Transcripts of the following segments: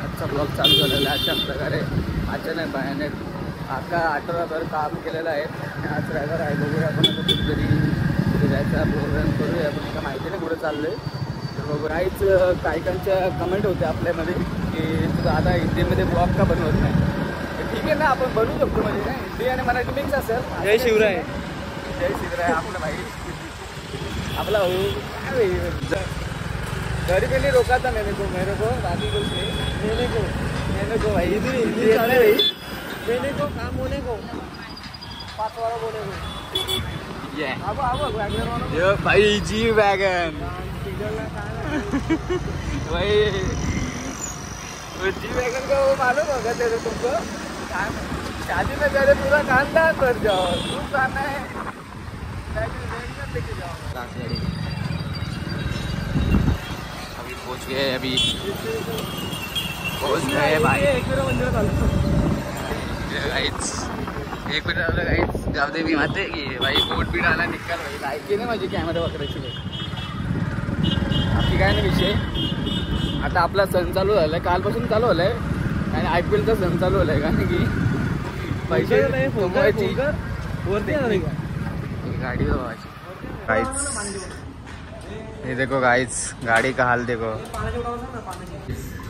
आजचा ब्लॉग चालू झालेला आहे अशा प्रकारे. अचानक भयानक आता आठवडाभर काम केलेलं आहे. आज ड्रायव्हर आहे, बघूया आपण आता कुठेतरी जायचा प्रोग्राम करूया. पण मला माहिती नाही कुठं चाललं आहे. तर बघू काहीच काहीकांच्या कमेंट होते आपल्यामध्ये की तुझं आता हिंदीमध्ये ब्लॉग का बनवत नाही. ठीक आहे ना, आपण बनवू शकतो म्हणजे काय हिंदी आणि मराठी मिक्स असेल. जय शिवराय. जय शिवराय. आपलं भाई आपला घर पे नहीं रोका था मेरे को बाकी कुछ नहीं. मेरे को भाई हिंदी आने भाई मेरे को काम होने को 5 वाला बोले को ये अब यो भाई जी वैगन भाई जी वैगन का वो मालूम होगा तेरे तुमको. शादी में तेरे पूरा खानदान भर जाओ. तू खाना है लेके जाओ. अभी पहुंच गए भाई एक मिनट झालं गाईच. जाऊ दे मी माते की भाई बोट बी डाला निकाल भाई लायकी नाही माझी कॅमेरा वापरायची. बाकी काय नाही विषय. आता आपला सण चालू झालाय, कालपासून चालू झालाय आणि IPL चा सण चालू झालाय. कारण की पैसे कमवायची गाडी धुवायची. गाईच हे देखो गाईच गाडी का हाल देखो.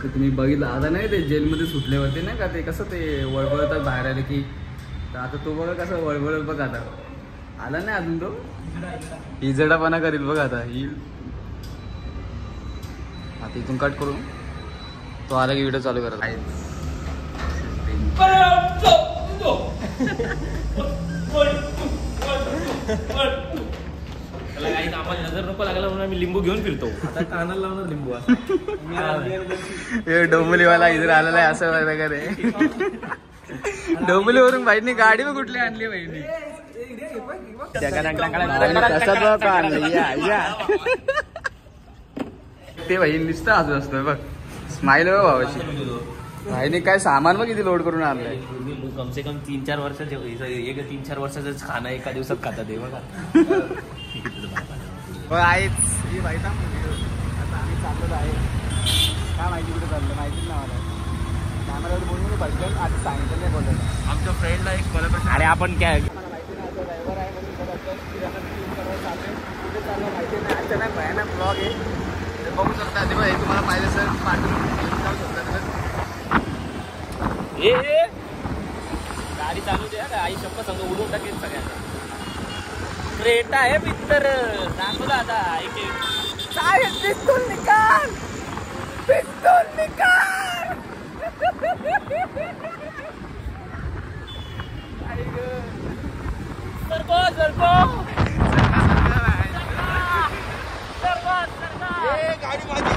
तुम्ही बघितलं आता नाही ते जेलमध्ये सुटले होते नाही का, ते कसं ते वळवळतात बाहेर आले की. तर आता तो बघा कसं वळवळ बघ. आता आला नाही अजून तो इजडापणा करील बघ. आता ही आता इथून कट करू तो आला की व्हिडिओ चालू करत आहे. आम्हाला नजर नको लागला म्हणून आम्ही लिंबू घेऊन फिरतो. आता कानाला लावणार लिंबू. डोंबिवलीवाला इथे आलेला आहे असं वगैरे. डोंबिवलीवरून बाईंनी गाडी पण कुठली आणली बाईंनी. ते भाई नुसतं हसू असतं बघ. स्माईल बघ भावाची. भाईने काय सामान बघ किती लोड करून आणलंय. कम से कम 3-4 वर्षाचे 3-4 वर्षाचं खाणं एका दिवसात खातात हे बघा. आहेच ही बाई आता आम्ही चाललेलो आहे. काय माहिती कुठे चाललं माहितीच नाही मला. कॅमेरावर बोलून बघलं आधी सांगितलं नाही बोलत. आमच्या फ्रेंडला एक बरोबर अरे आपण काय मला माहिती नाही. आता ड्रायव्हर आहे म्हणून सर्व चालले कुठे चाललं माहिती नाही. अचानक भयानक ब्लॉग आहे ते बघू शकता. ते हे तुम्हाला पाहिजे सर पाठवून जाऊ शकता. गाडी चालू द्या आई शप्पा संघ उडून टाकेल सगळ्यांना. क्रेटा आहे मित्र दाखवला आता. पिस्तूल निकाल पिस्तूल निकाल. सरको सरको गाडी माझी.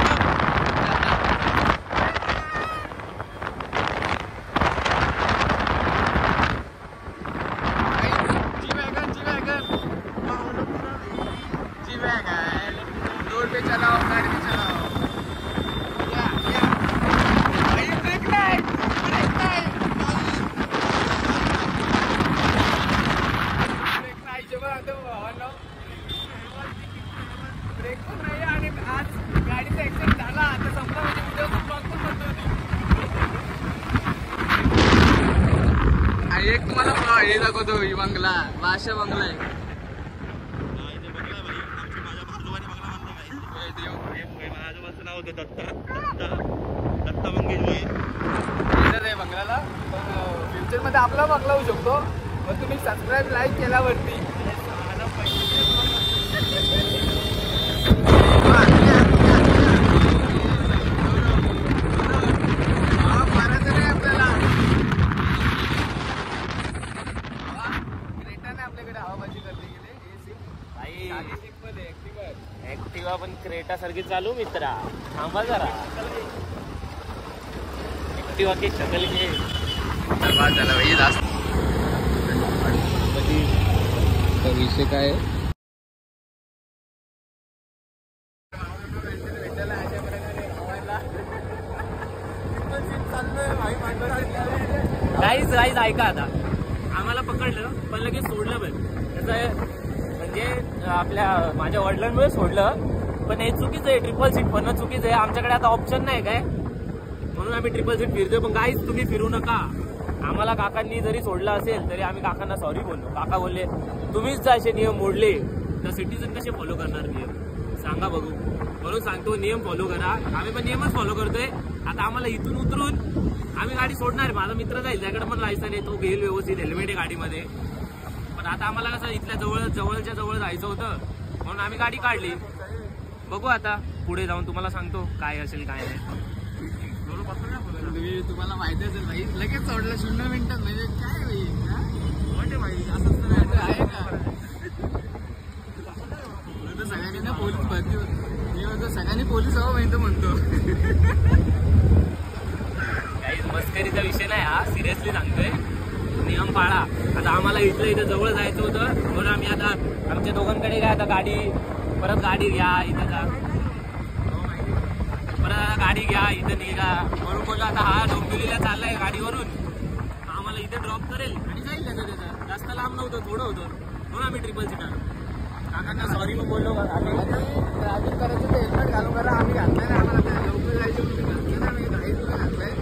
रोड पे चलाओ गाड़ी पे चलाओ. ब्रेक नाही जेव्हा ब्रेक पण नाही. आणि आज गाडीचा ऍक्सिडेंट झाला आता संपला म्हणजे उद्या ब्लॉग पण बनतो. आणि एक तुम्हाला हे दाखवतो ही बंगला बादशाह बंगला आहे. दत्ता मंगेश आहे बंगल्याला. पण फ्युचरमध्ये आपला बंगला होऊ शकतो. मग तुम्ही सबस्क्राईब लाईक केल्यावरती आपल्याकडे हवाबाजी करते गेले. ऍक्टिवा पण क्रेटा सारखी चालू मित्रा. थांबा जरा. ऍक्टिवा की शकल घे. झाला भाई जास्त विषय काय गाईज गाईज ऐका आता. आम्हाला पकडलं पण लगेच सोडलं पण. त्याचं म्हणजे आपल्या माझ्या वडिलांमुळे सोडलं. पण हे चुकीचं आहे, ट्रिपल सीट पण चुकीचं आहे. आमच्याकडे आता ऑप्शन नाही काय, म्हणून आम्ही ट्रिपल सीट फिरतोय. पण गाईज तुम्ही फिरू नका. आम्हाला काकांनी जरी सोडलं असेल तरी आम्ही काकांना सॉरी बोललो. काका बोलले तुम्हीच जर असे नियम मोडले तर सिटीजन कसे फॉलो करणार नियम सांगा बघू. म्हणून सांगतो नियम फॉलो करा. आम्ही पण नियमच फॉलो करतोय. आता आम्हाला इथून उतरून आम्ही गाडी सोडणार. माझा मित्र जाईल, त्याकडे पण लायसन आहे, तो घेईल व्यवस्थित, हेल्मेट आहे गाडीमध्ये. पण आता आम्हाला कसं इथल्या जवळच्या जवळ जायचं होतं म्हणून आम्ही गाडी काढली. बघू आता पुढे जाऊन तुम्हाला सांगतो काय असेल काय नाही. तुम्हाला माहिती असेल भाई, लगेच सोडलं 0 मिनिटात. म्हणजे काय भाई वाटे भाई असं आहे का? सगळ्यांनी ना पोलीस भरती, मी म्हणतो सगळ्यांनी पोलीस हवं माहिती म्हणतो. काही मस्करीचा विषय नाही हा, सिरियसली सांगतोय. नियम पाळा. आता आम्हाला इथं जवळ जायचं होतं म्हणून आम्ही आता आमच्या दोघांकडे काय आता गाडी, परत गाडी घ्या इथं जा, परत गाडी घ्या इथं निघा म्हणून बोलला. आता हा डोंबिवलीला चाललाय गाडीवरून, आम्हाला इथे ड्रॉप करेल आणि जाईल त्याचं. जास्त लांब नव्हतं, थोडं होतं म्हणून आम्ही ट्रिपल सीट आलो. काकांना सॉरी मग बोललो. ड्रायव्हिंग करायचं तर हेल्मेट घालून करा. आम्ही घातलं नाही, आम्हाला लवकर जायचं घातलं ना. आम्ही गाडी तुम्ही घातलंय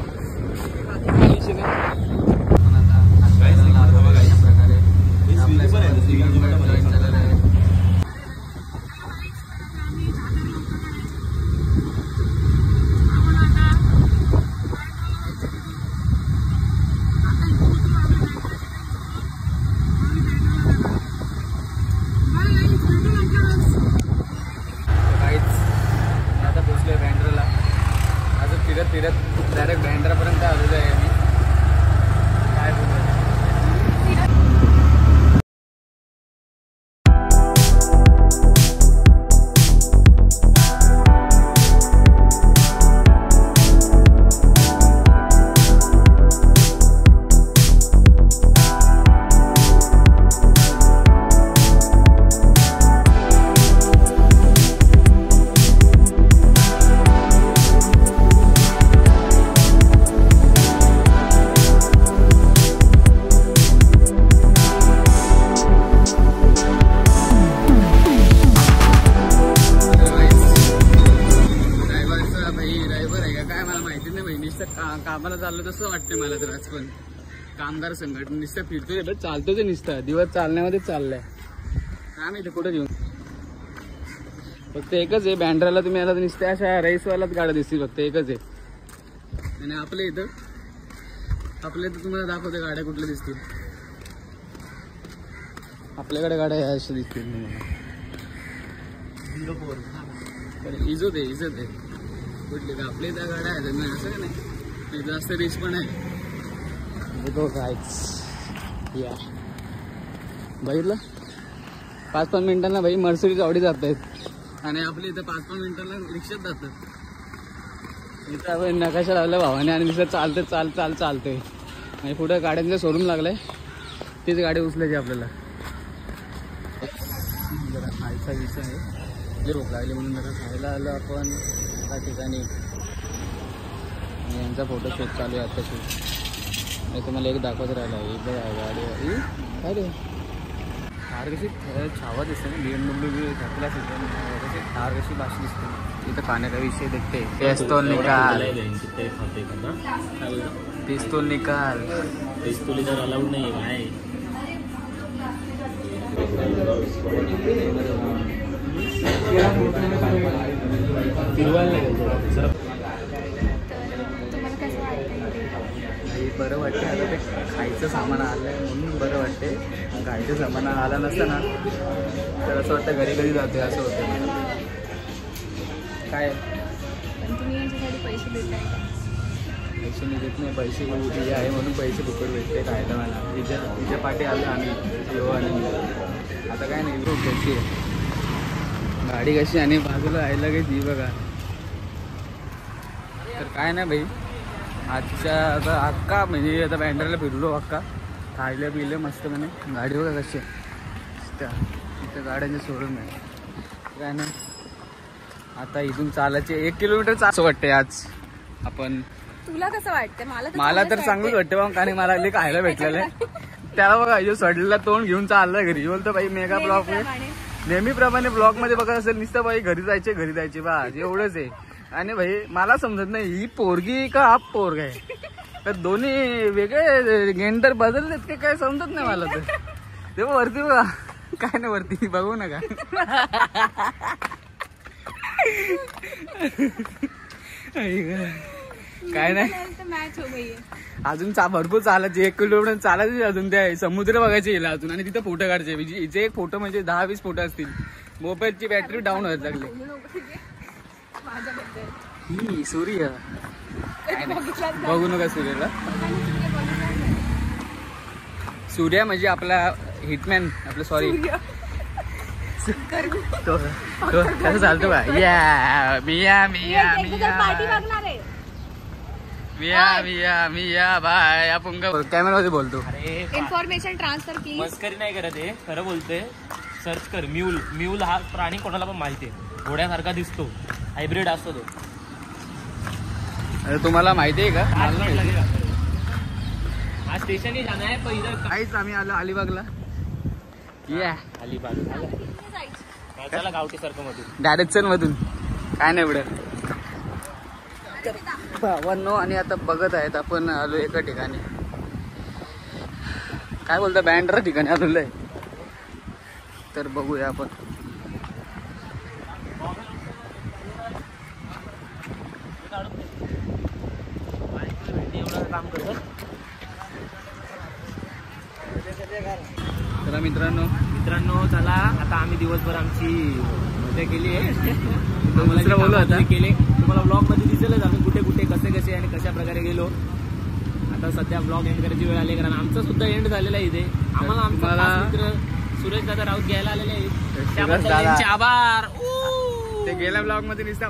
फिरत डायरेक्ट बँड्रापर्यंत आलेलो आहे मी. काय बोलतो कामाला चाललं तसं वाटतंय मला तर. आज पण कामगार संघटना नुसतं फिरतोय, चालतो ते नुसतं दिवस चालण्यामध्येच चाललंय. काय माहिती कुठं घेऊन. फक्त एकच आहे, बँड्राला तुम्ही आला तर नुसत्या अशा रेसवालाच गाड्या दिसतील, फक्त एकच आहे. आणि आपल्या इथं तुम्हाला दाखवते गाड्या कुठल्या दिसतील. आपल्याकडे गाड्या अशा दिसतील इजोत आहे कुठली का आपल्या इथं गाड्या आहेत ना, असं का नाही. जास्त रिच पण आहे. या बघितलं 5-5 मिनिटांना भाई मर्सिडीज ऑडी जात आहेत आणि आपल्या इथं 5-5 मिनिटांना रिक्षात जातात. इथं आपण नकाशा लावला भावाने आणि दिसत चालतंय आणि पुढे गाड्यांचं शोरूम लागलंय, तीच गाडी उचलायची आपल्याला. जरा खायचा विषय आहे, जे भूक लागली म्हणून जरा खायला आलो आपण त्या ठिकाणी. यांचा फोटोशूट चालू आहे आता शूट. मी तुम्हाला एक दाखवत राहिला. इकडे आहे गाडी. काय रे थार कशी छावा दिसते ना, BMW घातला कशी थार कशी भाषा दिसते. इथं खाण्याचा विषय देखते. पिस्तूल निकाल, पिस्तूल निकाल. पिस्तूल इधर अलाउड नाही आहे. बरं वाटते. आता ते खायचं सामान आलं आहे म्हणून बरं वाटते. खायचं सामान आलं नसतं ना तर असं वाटतं घरी कधी जाते असं होतं. काय पैसे मी देत नाही. पैसे हे आहे म्हणून पैसे फुकट भेटते खायला मला. तिच्या पाठी आलं आम्ही शिव आणि आता काय नाही. कशी गाडी कशी आणि बाजूला यायला काही ती बघा. तर काय नाही भाई आजच्या आता अक्का म्हणजे आता बँड्राला फिरलो अक्का. खायला पिलं मस्त म्हणे. गाडी बघा कशी त्या इथं गाड्यांचे सोडून नाही काय नाही. आता इथून चालायचे 1 किलोमीटर असं वाटतंय आज आपण. तुला कसं वाटतं? मला तर चांगलंच वाटतं बघ, कारण मला हल्ली खायला भेटलेलं आहे. त्याला बघा जो सडलेला तोंड घेऊन चाललाय घरी. बोलतो भाई मेगा ब्लॉक आहे नेहमीप्रमाणे ब्लॉग मध्ये बघत असेल नुसतं भाई घरी जायचे बा एवढंच आहे. आणि भाई मला समजत नाही ही पोरगी का हा पोरग आहे, तर दोन्ही वेगळे गेंडर बदललेत की काय समजत नाही मला. तर तेव्हा वरती बघा काय नाही, वरती बघू नका. काय नाही अजून भरपूर चालायचे, 1 किलोमीटर चालायचे अजून. त्या समुद्र बघायचे येईल अजून आणि तिथे फोटो काढायचे. हिचे एक फोटो म्हणजे 10-20 फोटो असतील. मोबाईलची बॅटरी डाऊन व्हायला लागली. ही सूर्य काय नाही बघू नका सूर्याला. सूर्या म्हणजे आपला हिटमॅन, आपलं सॉरी तो कसं चालतो का या मिया मिया मिया मिया मिया बाय. आपण कॅमेरा मध्ये बोलतो. Information transfer please. मस्करी नाही करत आहे, खरं बोलतोय. सर्च कर म्यूल. म्यूल हा प्राणी कोणाला पण माहिती आहे, घोड्यासारखा दिसतो, हायब्रिड असतो तो. तुम्हाला माहिती आहे का? हा स्टेशन ही जाणार आहे पण इधर काहीच आम्ही आलो अलिबागला. या अलिबाग चला गावठी सारखं मधून डायरेक्शन मधून काय नाही एवढं भावांनो. आणि आता बघत आहेत आपण आलो एका ठिकाणी, काय बोलता बँड्रा ठिकाणी आलेलो आहे. तर बघूया आपण. काम करतो. चला मित्रांनो चला आता आम्ही दिवसभर आमची मजा केली आहे. दुसरं बोलू आता. केले तुम्हाला ब्लॉग मध्ये दिसेलच आम्ही कुठे कुठे कसे आणि कशा प्रकारे गेलो. आता सध्या ब्लॉग एंड करायची वेळ आली, कारण आमचा सुद्धा एंड झालेला आहे इथे. आम्हाला आमचा खास मित्र सुरेश दादा राऊत घ्यायला आलेले आहेत, त्याबद्दल त्यांचे आभार. ते गेल्या ब्लॉग मध्ये नुसता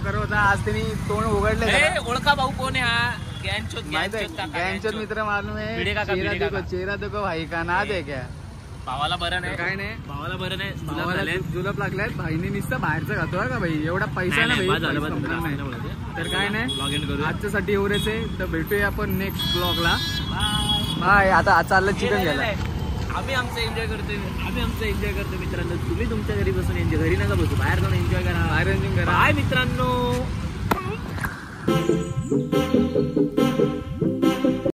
करत होता, आज त्यांनी तोंड उघडले. ओळखा भाऊ कोण आहे हा? गॅनचोद मित्र मालूम आहे. चेहरा देखो भाई का नाद आहे क्या? भावाला बरं नाही, काय नाही भावाला बरं नाही, भावाला जुलाब लागलाय. भाईने नुसतं बाहेरचं खातो का भाई, एवढा पैसा ना भाई. तर काय नाही आजच्यासाठी एवढेच आहे. तर भेटूया आपण नेक्स्ट ब्लॉगला. बाय. आता चाललं चिकन घ्यायला. आम्ही आमचं एन्जॉय करतो मित्रांनो. तुम्ही तुमच्या घरी बसून एन्जॉय, घरी नका बसू, बाहेर जाऊन एन्जॉय करा. बाहेर एन्जॉय करा. बाय मित्रांनो.